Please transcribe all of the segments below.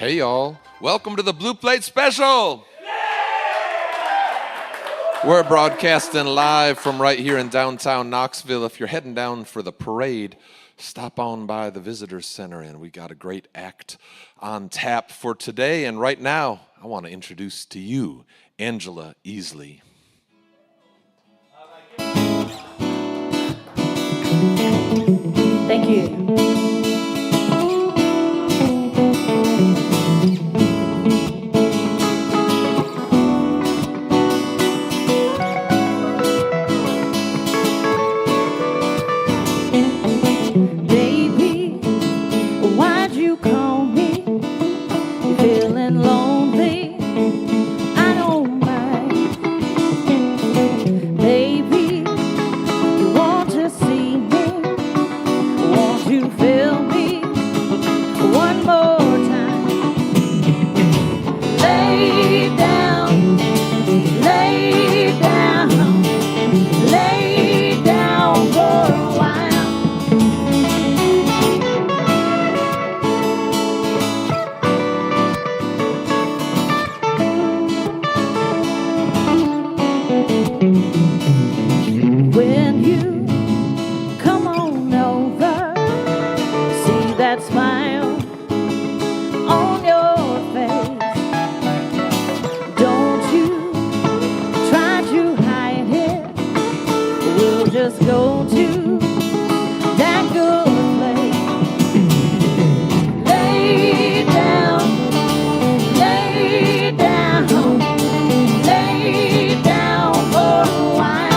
Hey y'all, welcome to the Blue Plate Special. We're broadcasting live from right here in downtown Knoxville. If you're heading down for the parade, stop on by the Visitor Center, and we got a great act on tap for today. And right now, I want to introduce to you Angela Easley. Thank you. When you come on over, see that smile on your face. Don't you try to hide it. We'll just go to that good place. Lay down, lay down, lay down for a while.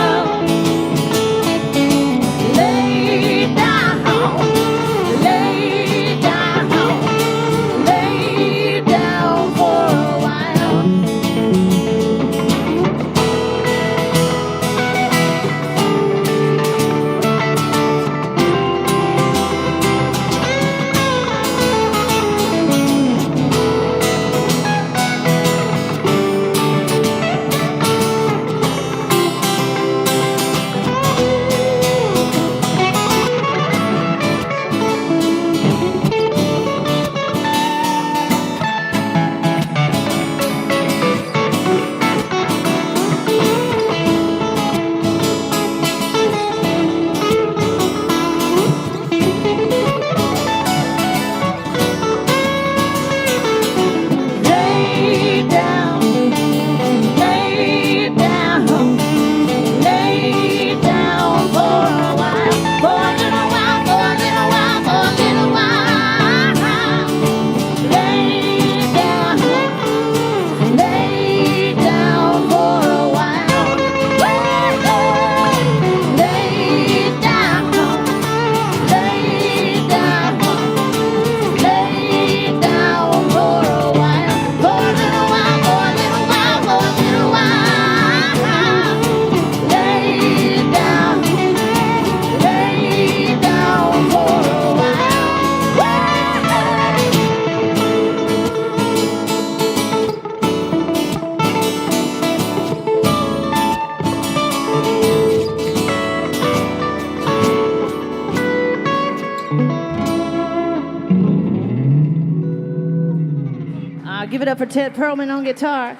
Give it up for Ted Perlman on guitar.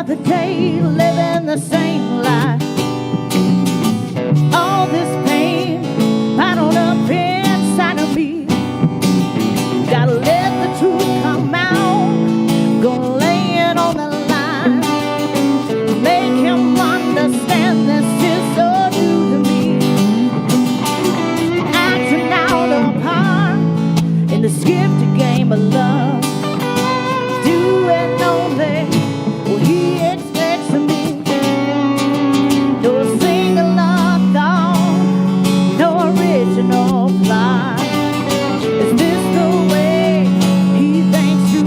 The day living the same life. All this pain bottled up inside of me. Gotta let the truth come out. Gonna lay it on the line. Make him understand this is so new to me. Acting out of part in this gifted game of love. Doing only what he expects of me. No single love thought, no original plot. Is this the way he thinks to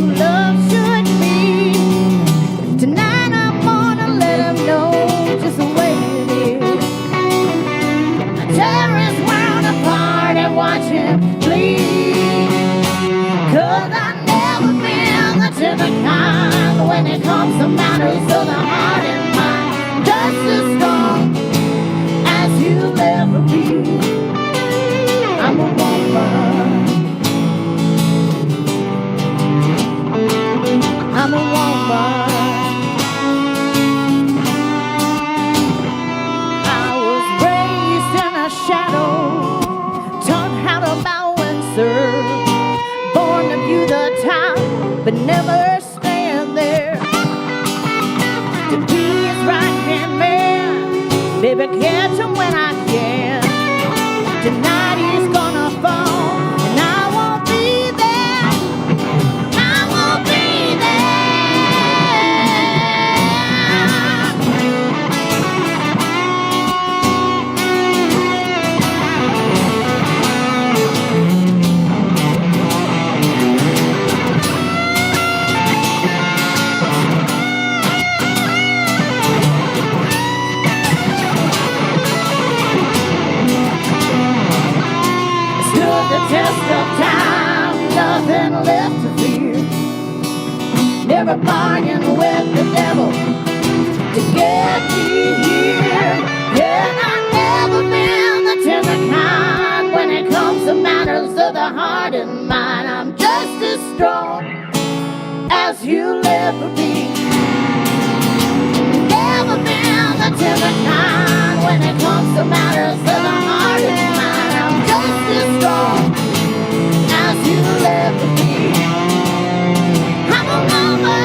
but never stand there to be his right-hand man. Baby, catch him when I can. Tonight he's gonna fall, and I won't be there. I won't be there. The test of time, nothing left to fear. Never bargained with the devil to get me here. And I've never been the tender kind when it comes to matters of the heart and mind. I'm just as strong as you'll ever be. Never been the tender kind when it comes to matters of the heart and mind. I'm just as strong as you'll ever be. I'm a woman.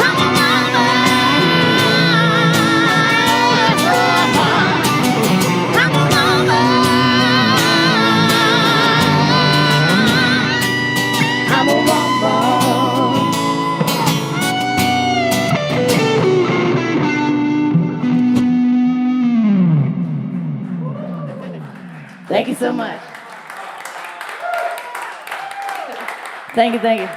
I'm a woman. I'm a woman. I'm a woman. Thank you so much. Thank you, thank you.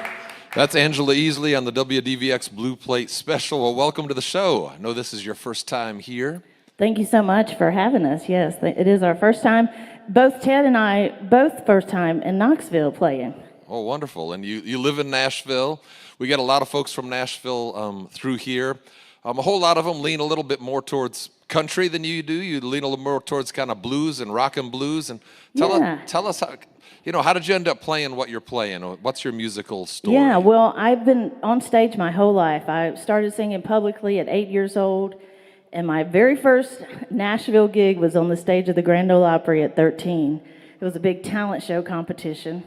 That's Angela Easley on the WDVX Blue Plate Special. Well, welcome to the show. I know this is your first time here. Thank you so much for having us. Yes, it is our first time. Both Ted and I, both first time in Knoxville playing. Oh, wonderful. And you live in Nashville. We get a lot of folks from Nashville through here. A whole lot of them lean a little bit more towards country than you do. You lean a little more towards kind of blues and rock and blues. And tell us how, how did you end up playing what you're playing? What's your musical story? Yeah, well, I've been on stage my whole life. I started singing publicly at 8 years old, and my very first Nashville gig was on the stage of the Grand Ole Opry at 13. It was a big talent show competition,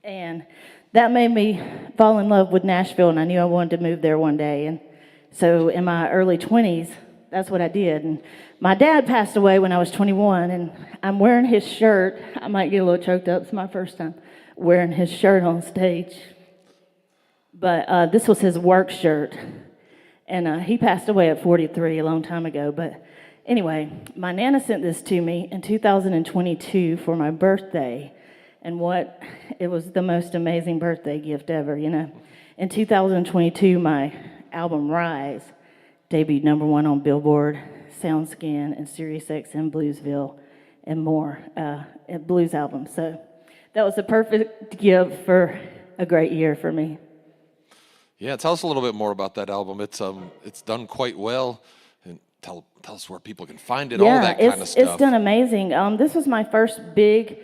and that made me fall in love with Nashville, and I knew I wanted to move there one day. And so in my early 20s, that's what I did. And my dad passed away when I was 21, and I'm wearing his shirt. I might get a little choked up. It's my first time wearing his shirt on stage. But this was his work shirt. And he passed away at 43 a long time ago. But anyway, my Nana sent this to me in 2022 for my birthday. And it was the most amazing birthday gift ever, In 2022, my album Rise debuted #1 on Billboard, SoundScan, and SiriusXM Bluesville, and more, blues albums. So that was the perfect gift for a great year for me. Yeah, tell us a little bit more about that album. It's done quite well, and tell us where people can find it. All that kind of stuff. It's done amazing. This was my first big.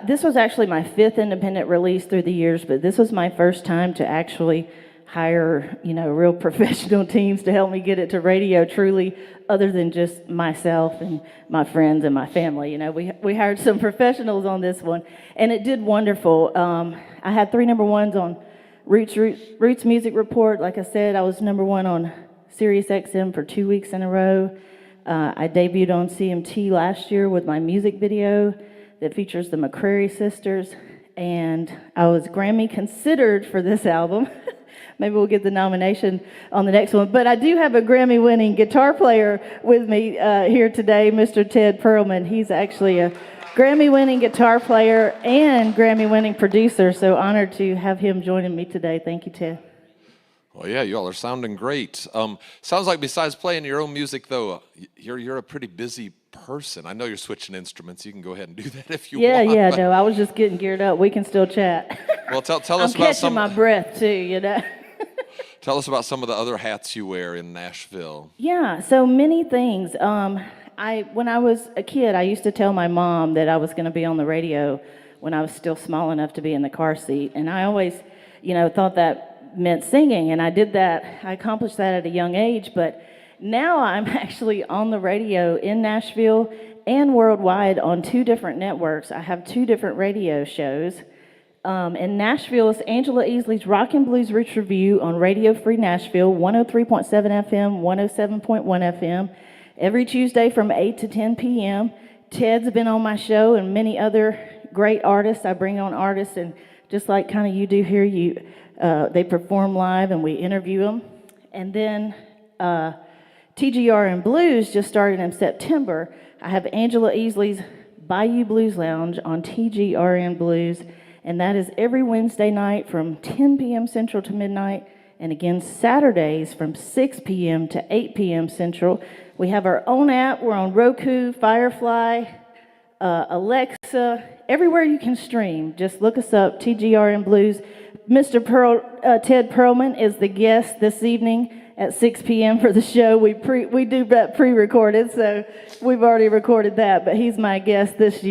This was actually my 5th independent release through the years, but this was my first time to actually hire, real professional teams to help me get it to radio truly, other than just myself and my friends and my family. We hired some professionals on this one, and it did wonderful. I had 3 #1s on Roots Music Report. Like I said, I was #1 on SiriusXM for 2 weeks in a row. I debuted on CMT last year with my music video that features the McCrary sisters, and I was Grammy considered for this album. Maybe we'll get the nomination on the next one. But I do have a Grammy-winning guitar player with me here today, Mr. Ted Perlman. He's actually a Grammy-winning guitar player and Grammy-winning producer, so honored to have him joining me today. Thank you, Ted. Well, yeah, you all are sounding great. Sounds like besides playing your own music, though, you're a pretty busy person. I know you're switching instruments. You can go ahead and do that if you want. Yeah, no, I was just getting geared up. We can still chat. Well, tell us about I'm catching my breath, too, Tell us about some of the other hats you wear in Nashville. Yeah, so many things. When I was a kid, I used to tell my mom that I was going to be on the radio when I was still small enough to be in the car seat. And I always, thought that meant singing. And I did that. I accomplished that at a young age. But now I'm actually on the radio in Nashville and worldwide on 2 different networks. I have 2 different radio shows. In Nashville, it's Angela Easley's Rock and Blues Roots Review on Radio Free Nashville, 103.7 FM, 107.1 FM, every Tuesday from 8 to 10 p.m. Ted's been on my show and many other great artists. I bring on artists, and just like kind of you do here, they perform live and we interview them. And then TGRN Blues just started in September. I have Angela Easley's Bayou Blues Lounge on TGRN Blues, and that is every Wednesday night from 10 p.m. Central to midnight, and again Saturdays from 6 p.m. to 8 p.m. Central. We have our own app. We're on Roku, Firefly, Alexa, everywhere you can stream. Just look us up, TGRN Blues. Mr. Ted Perlman is the guest this evening at 6 p.m. for the show. We do that pre-recorded, so we've already recorded that, but he's my guest this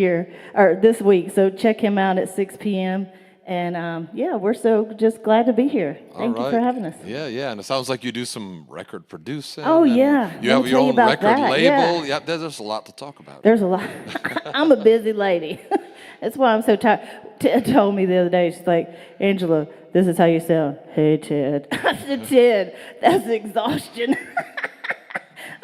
week, so check him out at 6 p.m. And we're so just glad to be here. Thank you for having us. Yeah, and it sounds like you do some record producing. Oh, yeah. You have your own record label. Yeah, there's a lot to talk about. There's a lot. I'm a busy lady. That's why I'm so tired. Ted told me the other day, she's like, Angela, this is how you sound. Hey, Ted. I said, Ted, that's exhaustion.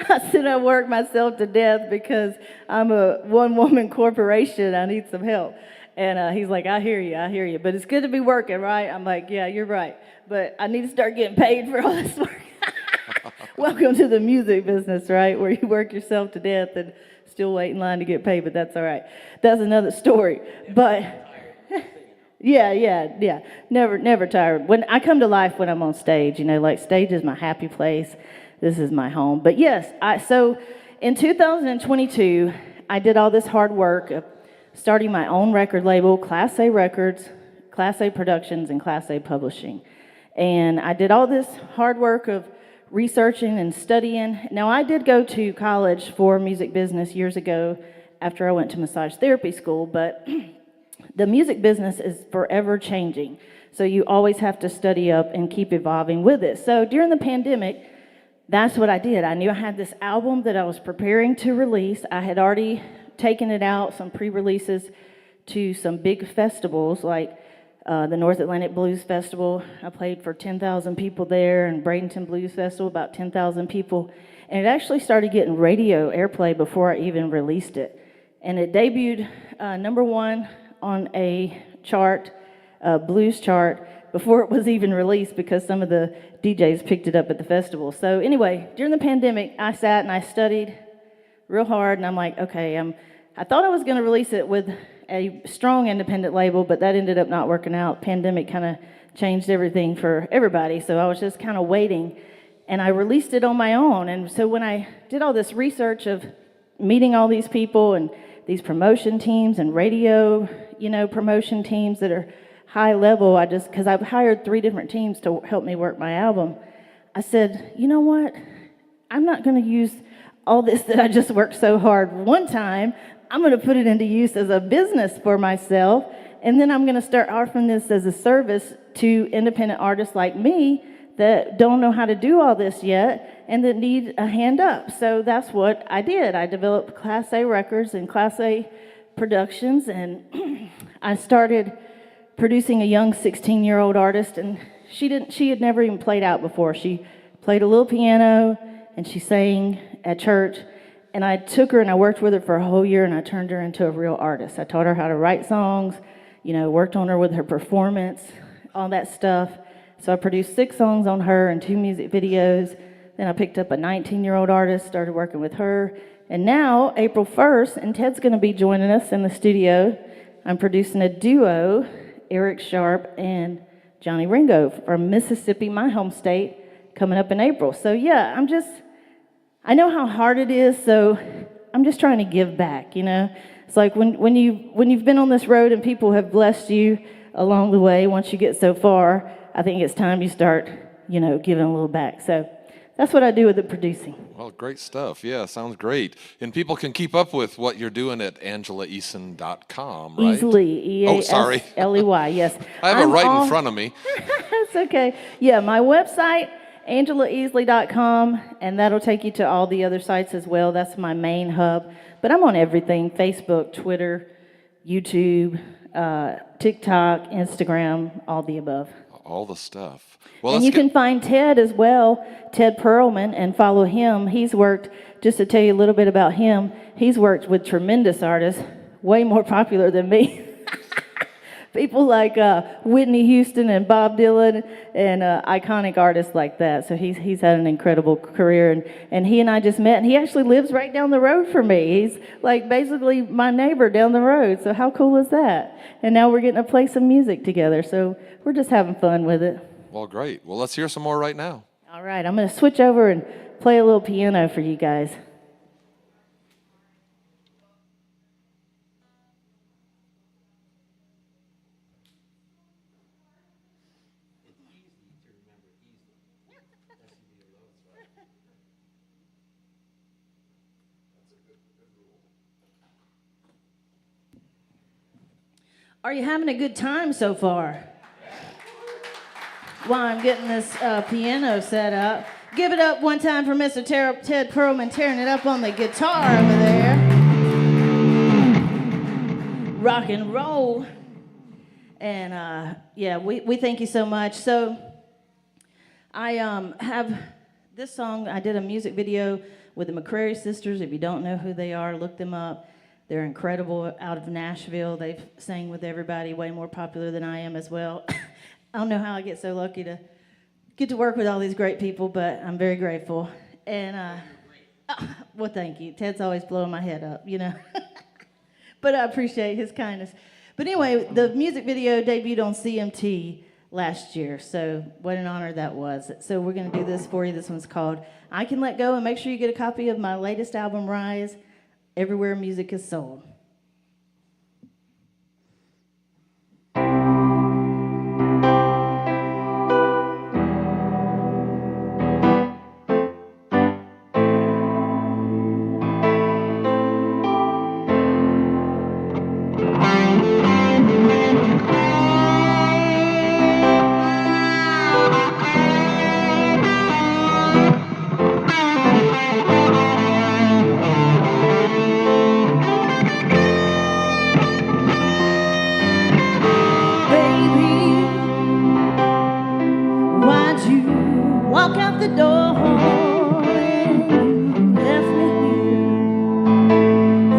I said, I work myself to death because I'm a one-woman corporation. I need some help. And he's like, I hear you. But it's good to be working, right? I'm like, yeah, you're right. But I need to start getting paid for all this work. Welcome to the music business, right? Where you work yourself to death and still wait in line to get paid, but that's all right. That's another story. But yeah. Never tired. When I come to life when I'm on stage, like stage is my happy place. This is my home. But yes, so in 2022, I did all this hard work of starting my own record label, Class A Records, Class A Productions, and Class A Publishing. And I did all this hard work of researching and studying. Now, I did go to college for music business years ago after I went to massage therapy school, but the music business is forever changing. So you always have to study up and keep evolving with it. So during the pandemic, that's what I did. I knew I had this album that I was preparing to release. I had already taken it out, some pre-releases to some big festivals like the North Atlantic Blues Festival. I played for 10,000 people there, and Bradenton Blues Festival, about 10,000 people. And it actually started getting radio airplay before I even released it. And it debuted number 1 on a chart, a blues chart, before it was even released because some of the DJs picked it up at the festival. So anyway, during the pandemic, I sat and I studied real hard, and I'm like, okay, I thought I was going to release it with a strong independent label, but that ended up not working out. Pandemic kind of changed everything for everybody, so I was just kind of waiting, and I released it on my own. And so when I did all this research of meeting all these people and these promotion teams and radio, promotion teams that are high level, because I've hired 3 different teams to help me work my album, I said, you know what? I'm not going to use all this that I just worked so hard one time. I'm going to put it into use as a business for myself, and then I'm going to start offering this as a service to independent artists like me that don't know how to do all this yet and that need a hand up. So that's what I did. I developed Class A Records and Class A Productions, and I started producing a young 16-year-old artist, and she had never even played out before. She played a little piano, and she sang at church. And I took her and I worked with her for a whole year, and I turned her into a real artist. I taught her how to write songs, worked on her with her performance, all that stuff. So I produced 6 songs on her and 2 music videos. Then I picked up a 19-year-old artist, started working with her. And now, April 1st, and Ted's going to be joining us in the studio, I'm producing a duo, Eric Sharp and Johnny Ringo from Mississippi, my home state, coming up in April. So yeah, I know how hard it is, so I'm just trying to give back, It's like when you've been on this road and people have blessed you along the way, once you get so far, I think it's time you start, giving a little back. So that's what I do with the producing. Well, great stuff. Yeah, sounds great. And people can keep up with what you're doing at angelaeason.com, right? Easley, E-A-S-L-E-Y, yes. I have it right in front of me. That's okay. Yeah, my website, AngelaEasley.com, and that'll take you to all the other sites as well. That's my main hub. But I'm on everything: Facebook, Twitter, YouTube, TikTok, Instagram, all the above. All the stuff. Well, And you can find Ted as well, Ted Perlman, and follow him. He's worked, just to tell you a little bit about him, he's worked with tremendous artists, way more popular than me. People like Whitney Houston and Bob Dylan and iconic artists like that. So he's had an incredible career. And he and I just met, and he actually lives right down the road from me. He's like basically my neighbor down the road. So how cool is that? And now we're getting to play some music together. So we're just having fun with it. Well, great. Well, let's hear some more right now. All right, I'm going to switch over and play a little piano for you guys. Are you having a good time so far? While I'm getting this piano set up, give it up one time for Mr. Ted Perlman tearing it up on the guitar over there. Rock and roll. And yeah, we thank you so much. So I have this song. I did a music video with the McCrary sisters. If you don't know who they are, look them up. They're incredible, out of Nashville. They've sang with everybody, way more popular than I am as well. I don't know how I get so lucky to get to work with all these great people, but I'm very grateful. And, well, thank you. Ted's always blowing my head up, you know. But I appreciate his kindness. But anyway, the music video debuted on CMT last year, so what an honor that was. So we're going to do this for you. This one's called I Can Let Go, and make sure you get a copy of my latest album, Rise, everywhere music is sold. Walk out the door and you left me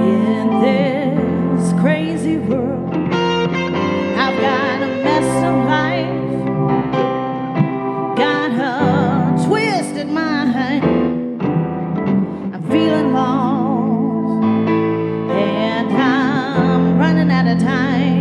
here in this crazy world. I've got a mess of life, got a twisted mind. I'm feeling lost and I'm running out of time.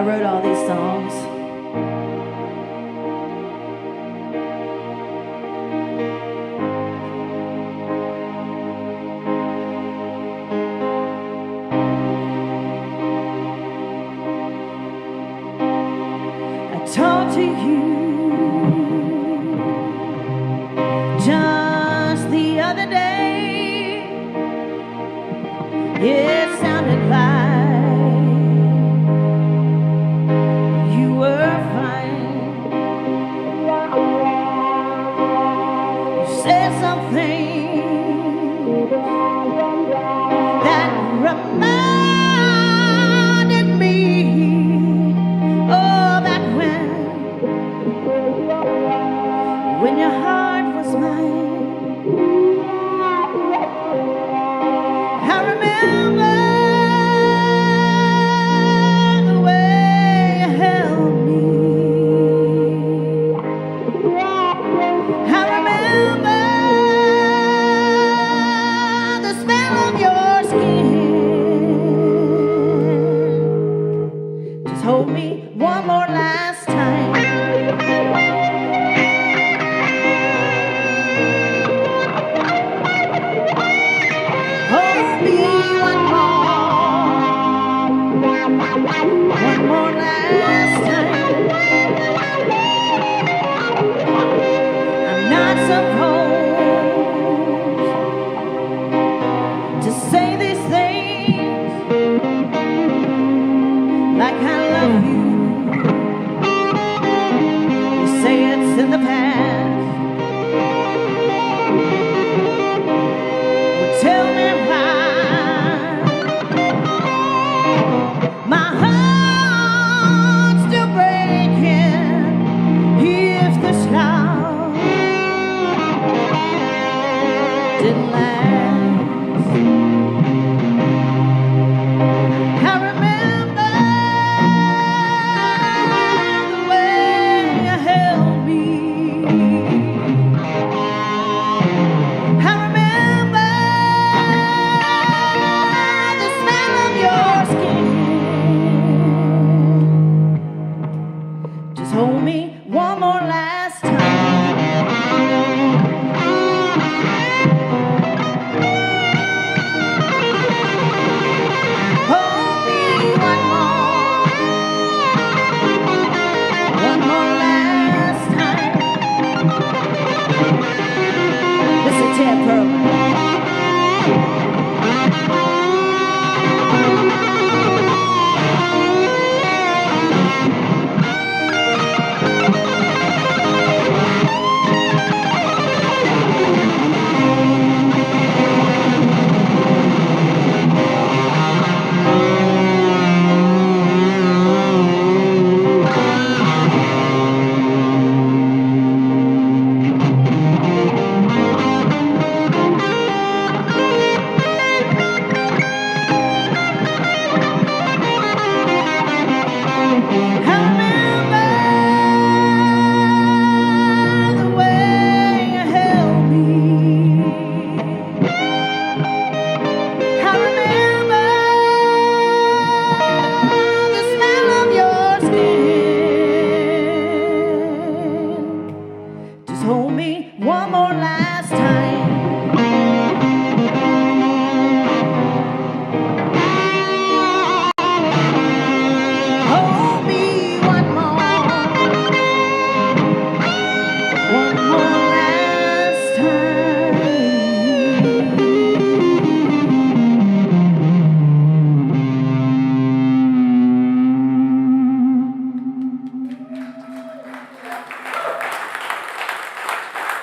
I wrote all these songs. Talk to you just the other day. It sounded like you were fine. You said something that reminded me, oh, back when your heart was mine. I remember the way you held me. I remember the smell of your skin. Just hold me one more last time. One more last time. I'm not supposed to say these things like I love you. You say it's in the past. Well, tell me why. My heart's still breaking if this love didn't last. I remember the way you held me. I remember the smell of your skin. Just hold me one more last time. Hold me one more last time. This is Ted Pearl. Hold me one more last time. Hold me one more last time.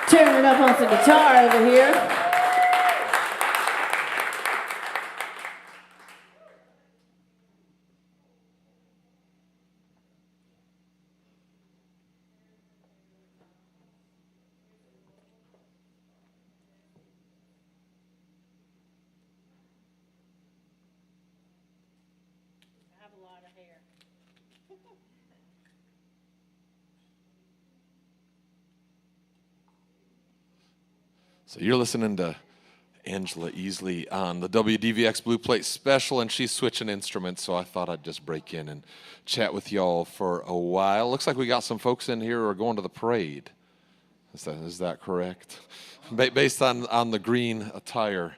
Turn it up on some guitar over here. I have a lot of hair. So you're listening to Angela Easley on the WDVX Blue Plate Special, and she's switching instruments, so I thought I'd just break in and chat with y'all for a while. Looks like we got some folks in here who are going to the parade. Is that correct? Based on the green attire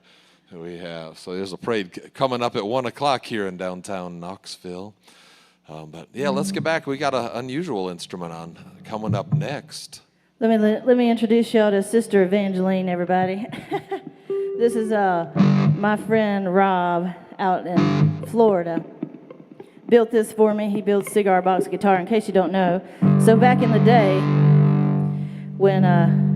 that we have. So there's a parade coming up at 1 o'clock here in downtown Knoxville. But yeah, let's get back. We got an unusual instrument on coming up next. Let me introduce y'all to Sister Evangeline, everybody. This is my friend Rob out in Florida. Built this for me. He builds cigar box guitar, in case you don't know. So back in the day, when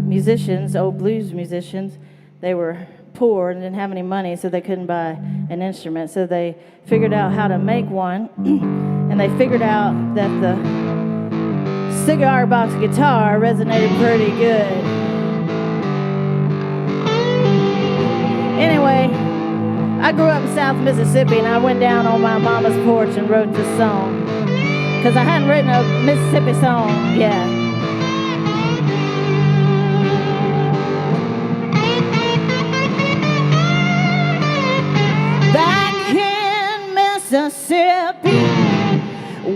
musicians, old blues musicians, they were poor and didn't have any money, so they couldn't buy an instrument. So they figured out how to make one, and they figured out that the cigar box guitar resonated pretty good. Anyway, I grew up in South Mississippi, and I went down on my mama's porch and wrote this song, because I hadn't written a Mississippi song yet. Back in Mississippi,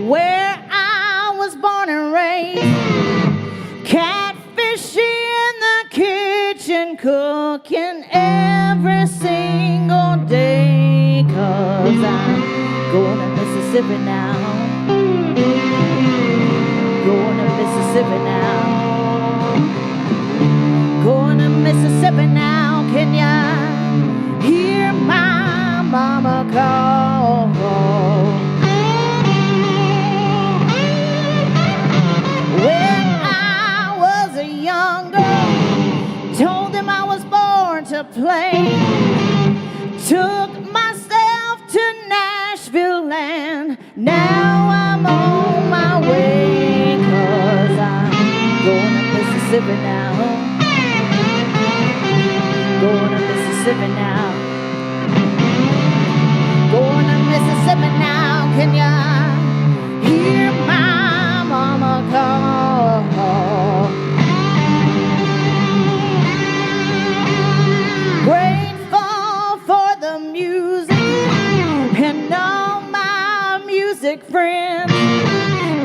where I was born and raised, catfish in the kitchen, cooking every single day, 'cause I'm going to Mississippi now, going to Mississippi now, going to Mississippi now. Can ya hear my mama call? When I was a young girl, told them I was born to play, took myself to Nashville land. Now I'm on my way, 'cause I'm going to Mississippi now, going to Mississippi now, going to Mississippi now. Can ya hear my mama call? Grateful for the music and all my music friends.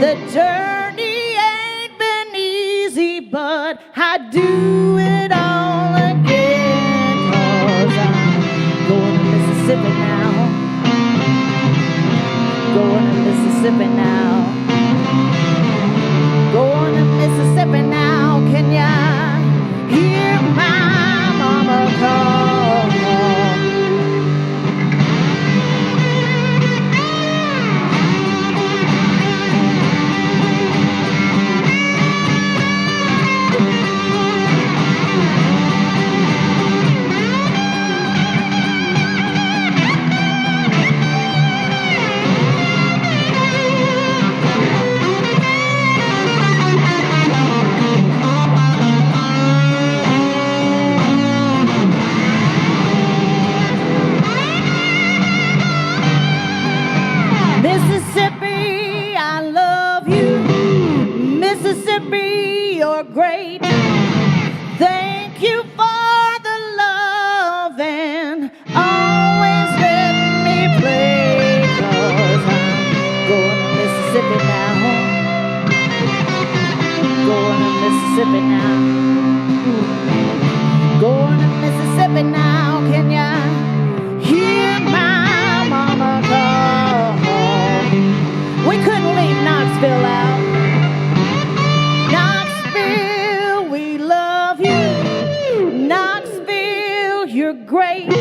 The journey ain't been easy, but I do it all again, 'cause I'm going to Mississippi now, going to Mississippi now, going to Mississippi now. Can ya hear my mama call? Mississippi, I love you. Mississippi, you're great. Thank you for the love and always let me play, 'cause I'm going to Mississippi now, going to Mississippi now, going to Mississippi now. Can ya hear my mama call? We couldn't leave Knoxville out. Knoxville, we love you. Knoxville, you're great.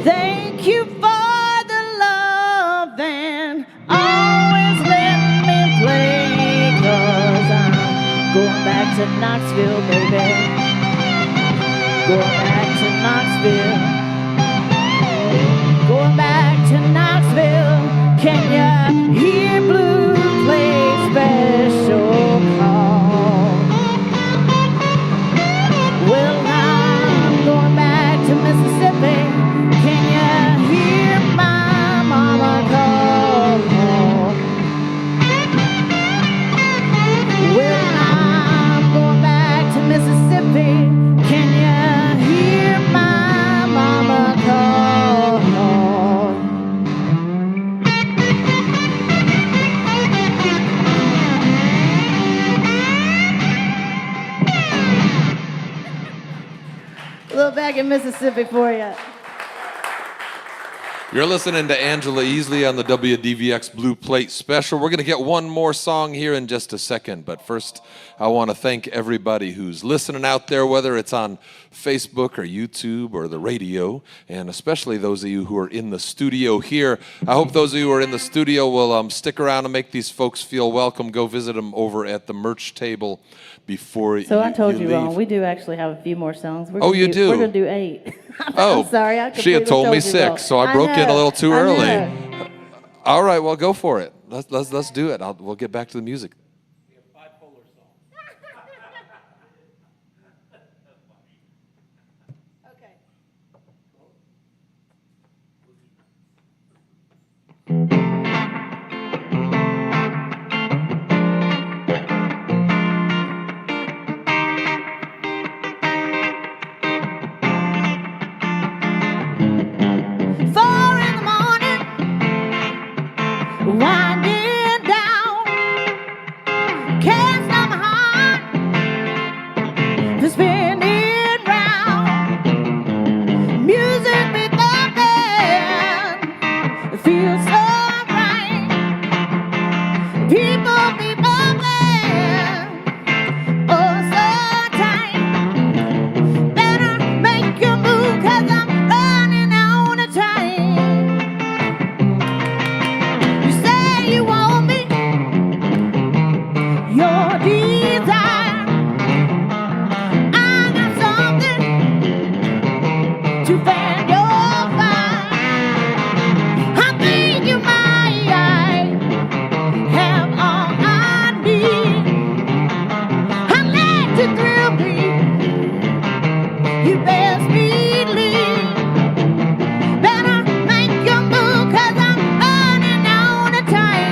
Thank you for the love and always let me play, 'cause I'm going back to Knoxville, baby. Going back to Knoxville. Going back to Knoxville. Can ya hear Blue Plate Special call? Well, I'm going back to Mississippi. Can ya hear my mama call? Well, I'm going back to Mississippi. Can ya hear back in Mississippi for you. You're listening to Angela Easley on the WDVX Blue Plate Special. We're going to get one more song here in just a second, but first I want to thank everybody who's listening out there, whether it's on Facebook or YouTube or the radio, and especially those of you who are in the studio here. I hope those of you who are in the studio will stick around and make these folks feel welcome. Go visit them over at the merch table before So I told you leave. wrong. We do actually have a few more songs. Oh, you do? We're going to do 8. Oh, I'm sorry. I she had told me you 6, wrong. so I broke in a little too I early. know. All right, well, go for it. Let's do it. We'll get back to the music. Winding down, can't stop my heart from spinning round. Music be bumping, it feels so right. People be bumping, oh so tight. Better make a move 'cause I'm running out of time. You want me, your desire. I got something to fan your fire. I think you might have all I need. I'll let you thrill me, you best believe. Better make your move 'cause I'm running out of time.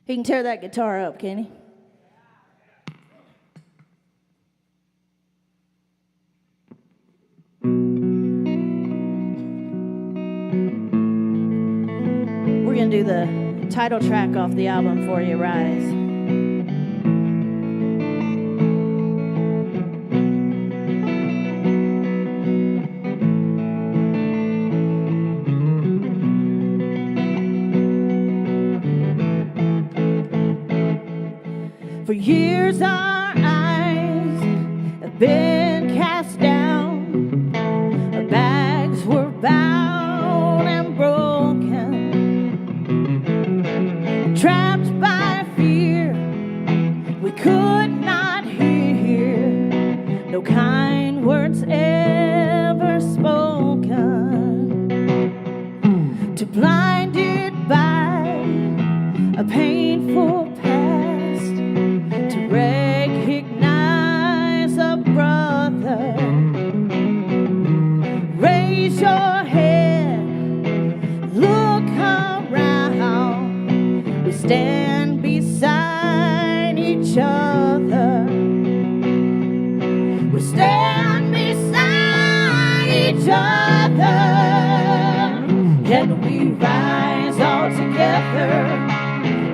He can tear that guitar up, can he? We're going to do the title track off the album for you, Rise. tears our eyes have been cast down, our bags were bound and broken, trapped by fear, we could not hear no kind words ever spoken, too blinded by a painful past to recognize a brother. Raise your head, look around, we stand beside each other. We stand beside each other, and we rise all together.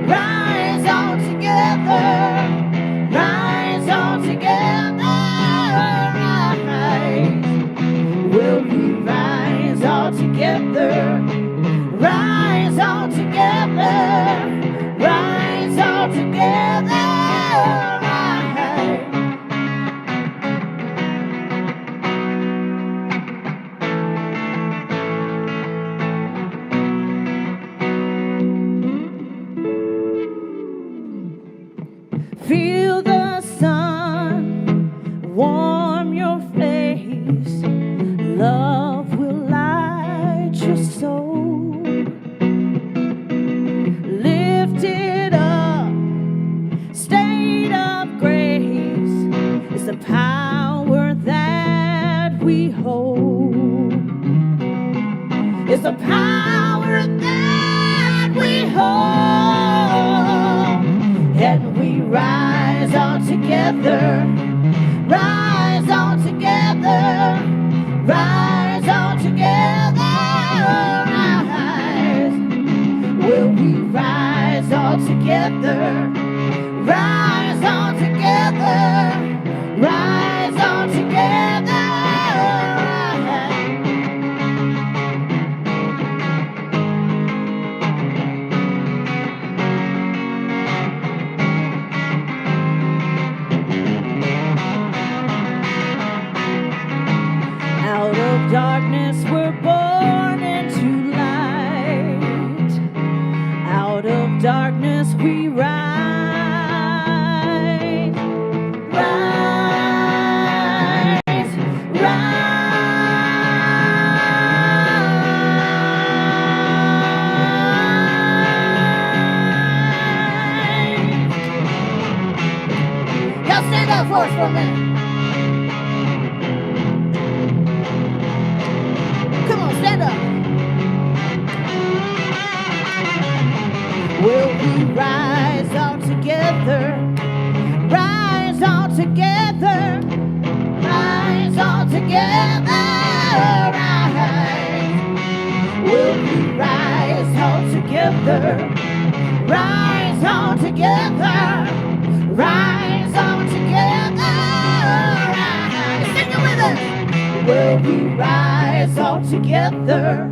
Rise all together, rise all together, rise. Will we rise all together? Rise all together, rise all together, rise. Feel the sun warm your face. Love will light your soul. Lift it up. State of grace is the power that we hold. It's the power that we hold. And we rise all together, rise all together, rise all together, rise. Will we rise all together, rise all together, rise all together, rise. Out of darkness we're born into light. Out of darkness we rise. Rise, rise. Y'all stand up for us for a minute. Come on, stand up. Will we rise all together? Rise all together. Rise all together. Rise. Will we rise all together? Rise all together. Rise all together. Rise. Sing it with us. Will we rise all together?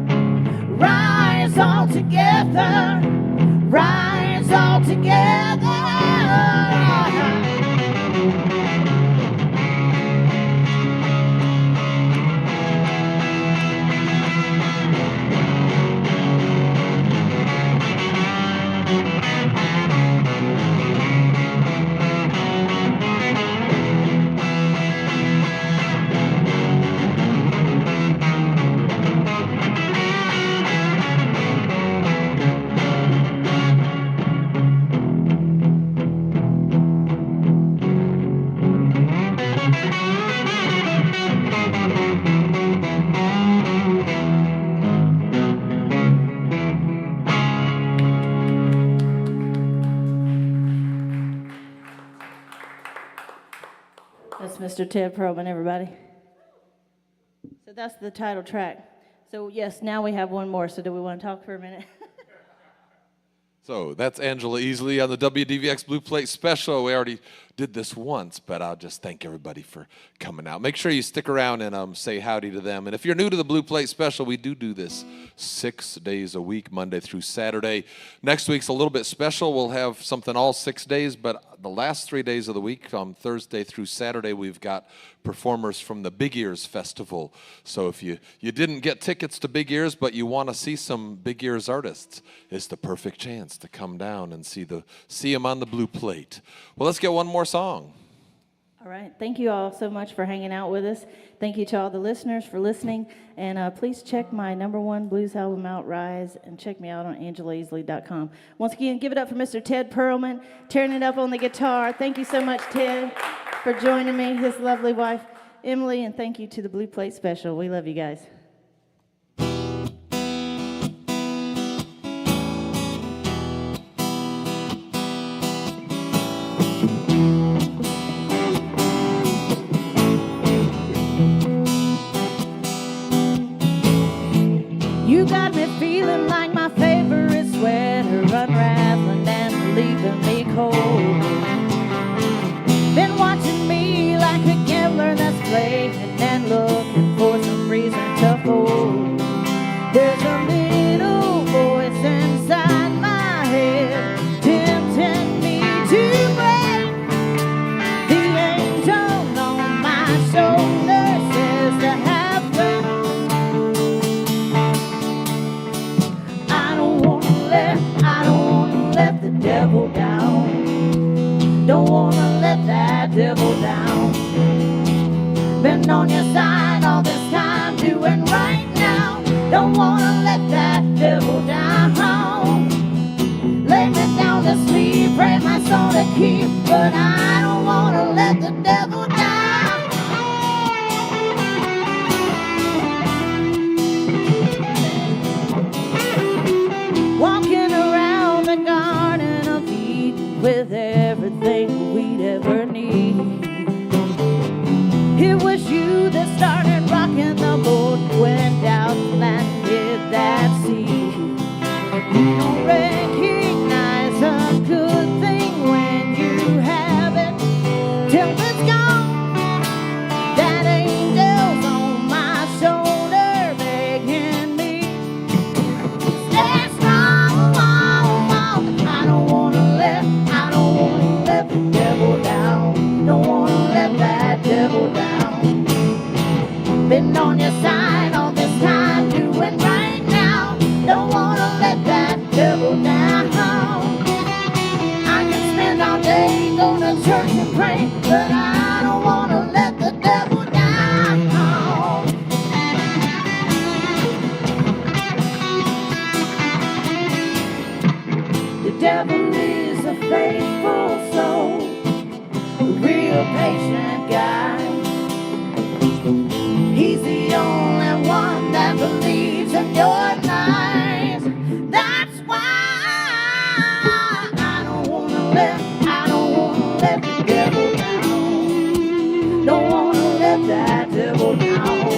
Rise all together. Rise all together. That's Mr. Ted Probin, everybody. So that's the title track. So yes, now we have one more. So do we want to talk for a minute? So that's Angela Easley on the WDVX Blue Plate Special. We already did this once, but I'll just thank everybody for coming out. Make sure you stick around and say howdy to them. And if you're new to the Blue Plate Special, we do this 6 days a week, Monday through Saturday. Next week's a little bit special. We'll have something all 6 days, but the last 3 days of the week, Thursday through Saturday, we've got performers from the Big Ears Festival. So if you didn't get tickets to Big Ears, but you want to see some Big Ears artists, it's the perfect chance to come down and see them on the Blue Plate. Well, let's get one more song. All right. Thank you all so much for hanging out with us. Thank you to all the listeners for listening. And please check my #1 blues album out, Rise, and check me out on angelaeasley.com. Once again, give it up for Mr. Ted Perlman, tearing it up on the guitar. Thank you so much, Ted, for joining me, his lovely wife, Emily, and thank you to the Blue Plate Special. We love you guys. You got me feeling like my favorite sweater, unraveling and leaving me cold. Been watching me like a gambler that's playing and looking for some reason to fold. There's a little voice inside my head tempting me to break. The angel on my shoulder says to have fun. I don't wanna let the devil down. Don't wanna let that devil down. Been on your side all this time, doing right now. Don't wanna let that devil down. Lay me down to sleep, pray my soul to keep, but I don't wanna let the devil down. Walking around the Garden of Eden with everything we'd ever need. It was you that started rocking the boat when doubt landed that sea. You don't recognize a good thing when you have it till it's gone. That angel's on my shoulder begging me, stay strong. I don't wanna let the devil down. Don't wanna let that devil down. Been on your side all this time, doing right now. Don't wanna let that devil down. I can spend all day going to church and pray, but I don't wanna let the devil down. The devil is a faithful soul, a real patient guy. He's the only one that believes in your lies. That's why I don't wanna let the devil down. Don't wanna let that devil down.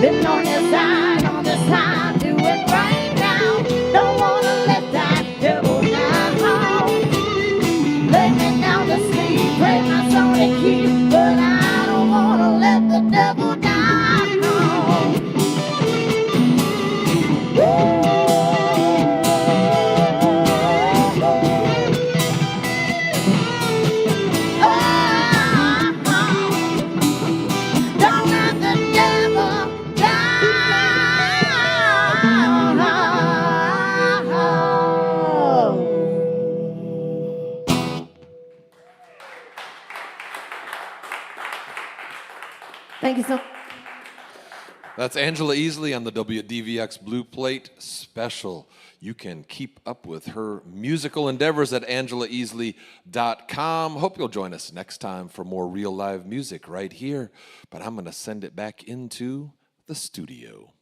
Been on your side all this time, do it right now. Don't wanna let that devil down. Lay me down to sleep, pray my soul to keep, but I don't wanna let the devil down. Don't let the devil down. Thank you so much. That's Angela Easley on the WDVX Blue Plate Special. You can keep up with her musical endeavors at angelaeasley.com. Hope you'll join us next time for more real live music right here. But I'm going to send it back into the studio.